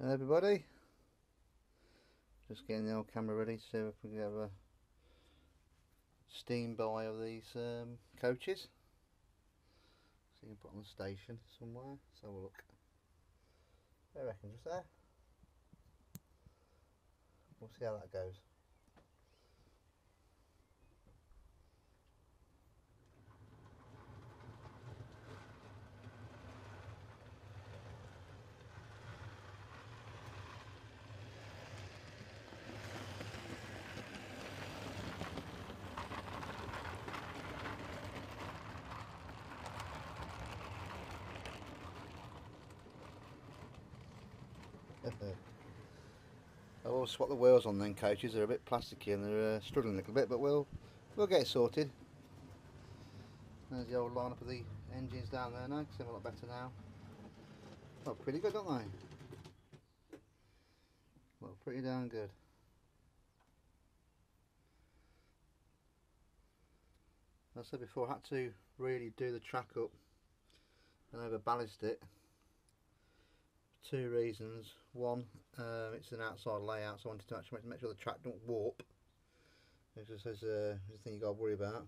Hello everybody, just getting the old camera ready to see if we can have a steam by of these coaches. So you can put on the station somewhere. Let's have a look. I reckon just there. We'll see how that goes. I will swap the wheels on then coaches. They're a bit plasticky and they're struggling a little bit, but we'll get it sorted. There's the old lineup of the engines down there now. Seem a lot better now. Well, pretty good, don't they? Well, pretty darn good. As I said before, I had to really do the track up and over ballast it. Two reasons. One, it's an outside layout, so I wanted to actually make sure the track don't warp. This is a thing you got to worry about.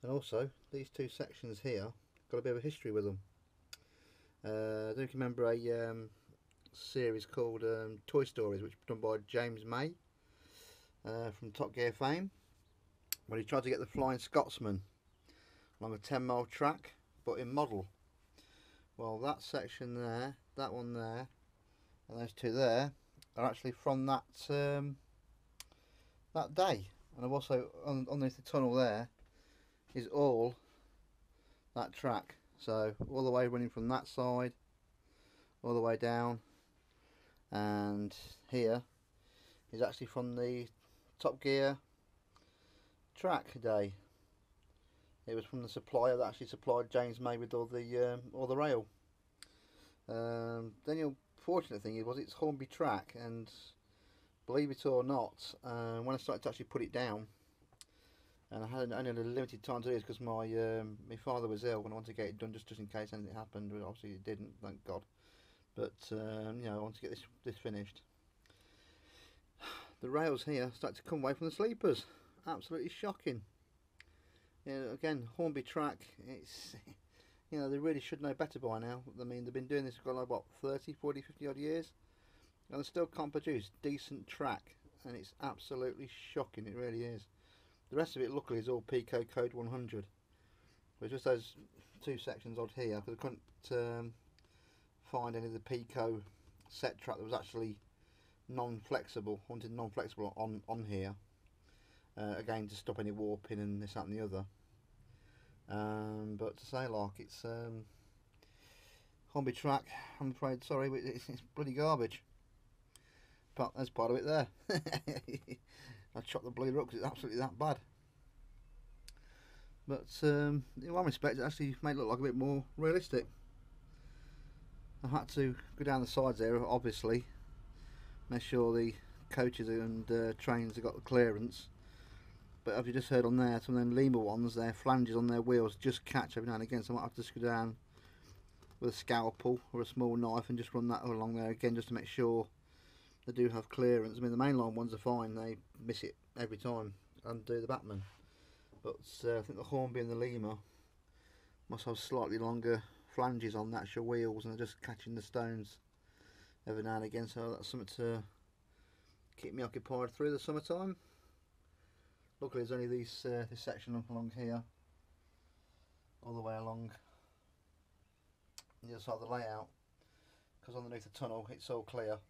And also, these two sections here got a bit of a history with them. I don't know if you remember a series called Toy Stories, which was done by James May from Top Gear fame, when he tried to get the Flying Scotsman along a 10-mile track, but in model. Well, that section there, that one there, and those two there are actually from that that day. And I've also underneath the tunnel there is all that track. So all the way running from that side, all the way down, and here is actually from the Top Gear track day. It was from the supplier that actually supplied James May with all the rail. Then the unfortunate thing was it's Hornby track, and believe it or not, when I started to actually put it down, and I had only a limited time to do this because my father was ill and I wanted to get it done just in case anything happened, but obviously it didn't, thank God. But you know, I want to get this finished. The rails here start to come away from the sleepers. Absolutely shocking. Again, Hornby track, it's, you know, they really should know better by now. I mean, they've been doing this for like, what, 30, 40, 50 odd years, and they still can't produce decent track, and it's absolutely shocking, it really is. The rest of it, luckily, is all Pico Code 100. But just those two sections odd here, because I couldn't find any of the Pico set track that was actually non-flexible. I wanted non-flexible on here. Again, to stop any warping and this, that and the other. But to say, like, it's Hornby track, I'm afraid, sorry, but it's bloody garbage. But there's part of it there. I chopped the bleeder up because it's absolutely that bad. But in one respect, it actually made it look like a bit more realistic. I had to go down the sides there, obviously, make sure the coaches and trains have got the clearance. But as you just heard on there, some of them Lima ones, their flanges on their wheels just catch every now and again, so I might have to just go down with a scalpel or a small knife and just run that along there again, just to make sure they do have clearance. I mean, the mainline ones are fine, they miss it every time and do the Batman. But I think the Hornby and the Lima must have slightly longer flanges on the actual wheels, and they're just catching the stones every now and again, so that's something to keep me occupied through the summertime. Luckily there's only this section along here, all the way along the other side of the layout, because underneath the tunnel it's all clear,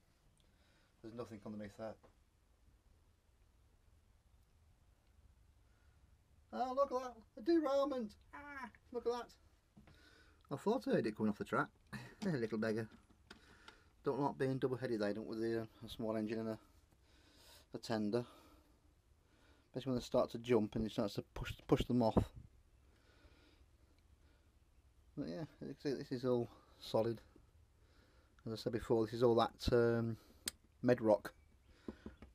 there's nothing underneath that. Oh, look at that, a derailment! Ah, look at that. I thought I heard it coming off the track. Little beggar. Don't like being double-headed, they don't, with a small engine and a tender. Especially when they start to jump and it starts to push them off. But yeah, this is all solid. As I said before, this is all that Medrock.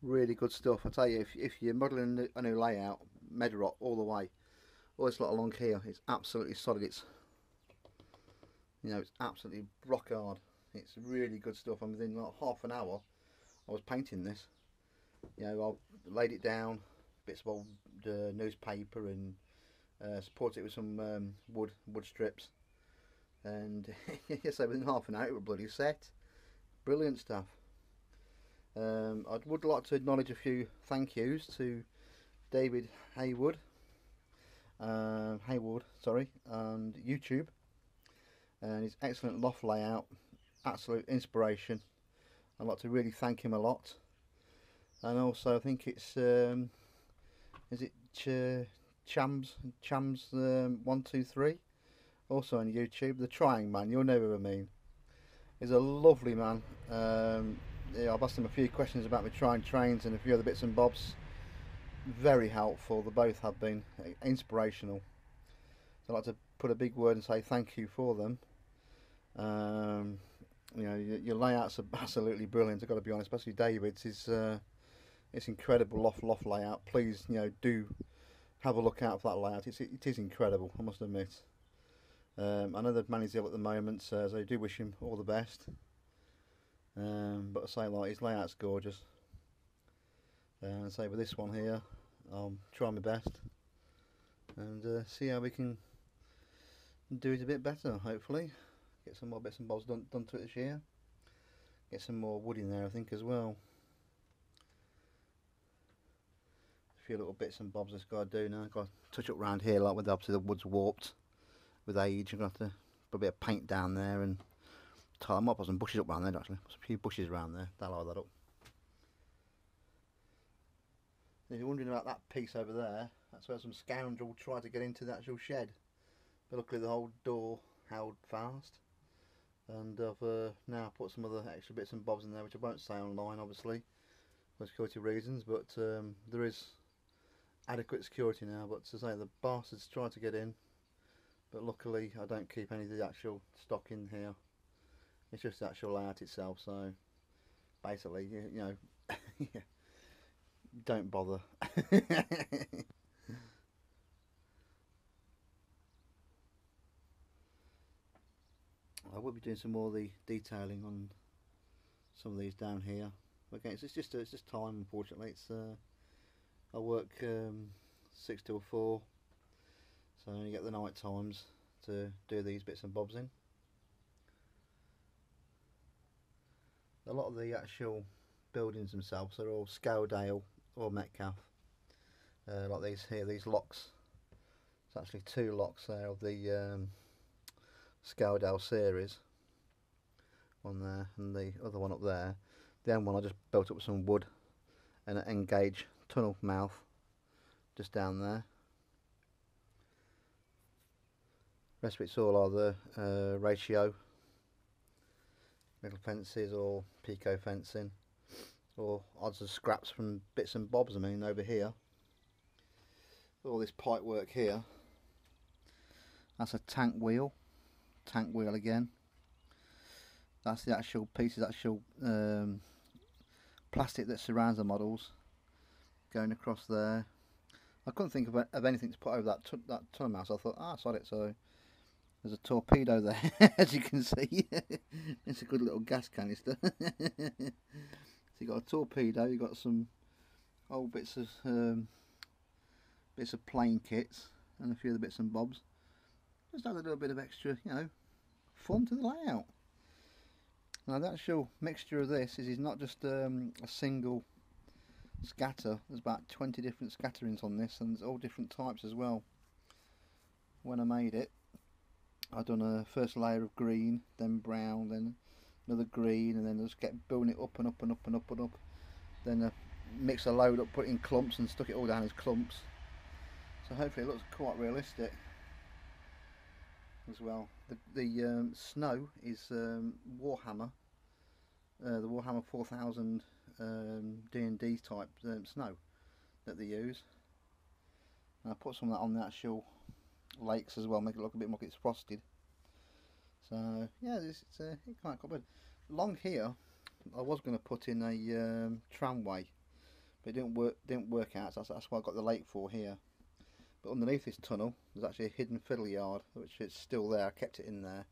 Really good stuff. I tell you, if you're modelling a new layout, Medrock all the way. All this lot along here, it's absolutely solid. It's, you know, it's absolutely rock hard. It's really good stuff, and within like half an hour I was painting this. You know, I laid it down, bits of old newspaper, and supported it with some wood strips, and yes, so within half an hour it was bloody set. Brilliant stuff. I would like to acknowledge a few thank yous to David Haywood, sorry, and YouTube, and his excellent loft layout, absolute inspiration. I'd like to really thank him a lot. And also I think it's is it Chams 123, also on YouTube. The Trying Man, you'll know who I mean. He's a lovely man. Yeah, I've asked him a few questions about my trying trains and a few other bits and bobs. Very helpful. They both have been inspirational. So I'd like to put a big word and say thank you for them. You know, your layouts are absolutely brilliant. I've got to be honest, especially David's. It's incredible loft layout. Please, you know, do have a look out for that layout. It is incredible, I must admit. I know that Manny's ill at the moment, so I do wish him all the best. But I say, like, his layout's gorgeous. And I say with this one here, I'll try my best and see how we can do it a bit better. Hopefully, get some more bits and bobs done to it this year. Get some more wood in there, I think, as well. A few little bits and bobs I've got to do now. Got to touch up round here, like with obviously the wood's warped with age. I've got to put a bit of paint down there and tie them up. Put some bushes up around there actually. There's a few bushes around there. That'll hold that up. If you're wondering about that piece over there, that's where some scoundrel tried to get into the actual shed. But luckily the whole door held fast. And I've now put some other extra bits and bobs in there, which I won't say online, obviously, for security reasons. But there is adequate security now. But to say, the bastards tried to get in, but luckily I don't keep any of the actual stock in here. It's just the actual layout itself. So basically, you know, don't bother. I will be doing some more of the detailing on some of these down here. Again, it's just time. Unfortunately, it's I work 6 till 4, so I only get the night times to do these bits and bobs in. A lot of the actual buildings themselves are all Scaledale or Metcalfe. Like these here, these locks. It's actually 2 locks there of the Scaledale series. One there and the other one up there. The end one I just built up with some wood and an N-gauge tunnel mouth just down there. The rest of it's all either ratio metal fences or pico fencing, or odds and scraps from bits and bobs. I mean, over here, all this pipe work here, that's a tank wheel again. That's the actual pieces, actual plastic that surrounds the models going across there. I couldn't think of anything to put over that tunnel mouth, so I thought, ah, sod it. So there's a torpedo there, as you can see. It's a good little gas canister. So you got a torpedo, you got some old bits of plane kits and a few other bits and bobs. Just add a little bit of extra, you know, fun to the layout. Now the actual mixture of this is not just a single scatter. There's about 20 different scatterings on this, and there's all different types as well. When I made it, I've done a first layer of green, then brown, then another green, and then just kept building it up and up and up and up and up. Then mix a load up, put it in clumps, and stuck it all down as clumps. So hopefully it looks quite realistic as well. The snow is Warhammer, the Warhammer 4000 D&D type snow that they use. And I put some of that on the actual lakes as well, make it look a bit more like it's frosted. So yeah, it's quite good. Along here, I was going to put in a tramway, but it didn't work out. So that's why I got the lake for here. But underneath this tunnel, there's actually a hidden fiddle yard, which is still there. I kept it in there.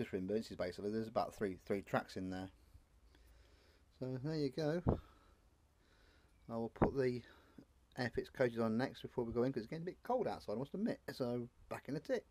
just for emergencies basically. There's about three tracks in there. So there you go. I will put the Airfix coaches on next before we go in, because it's getting a bit cold outside, I must admit. So back in the tick.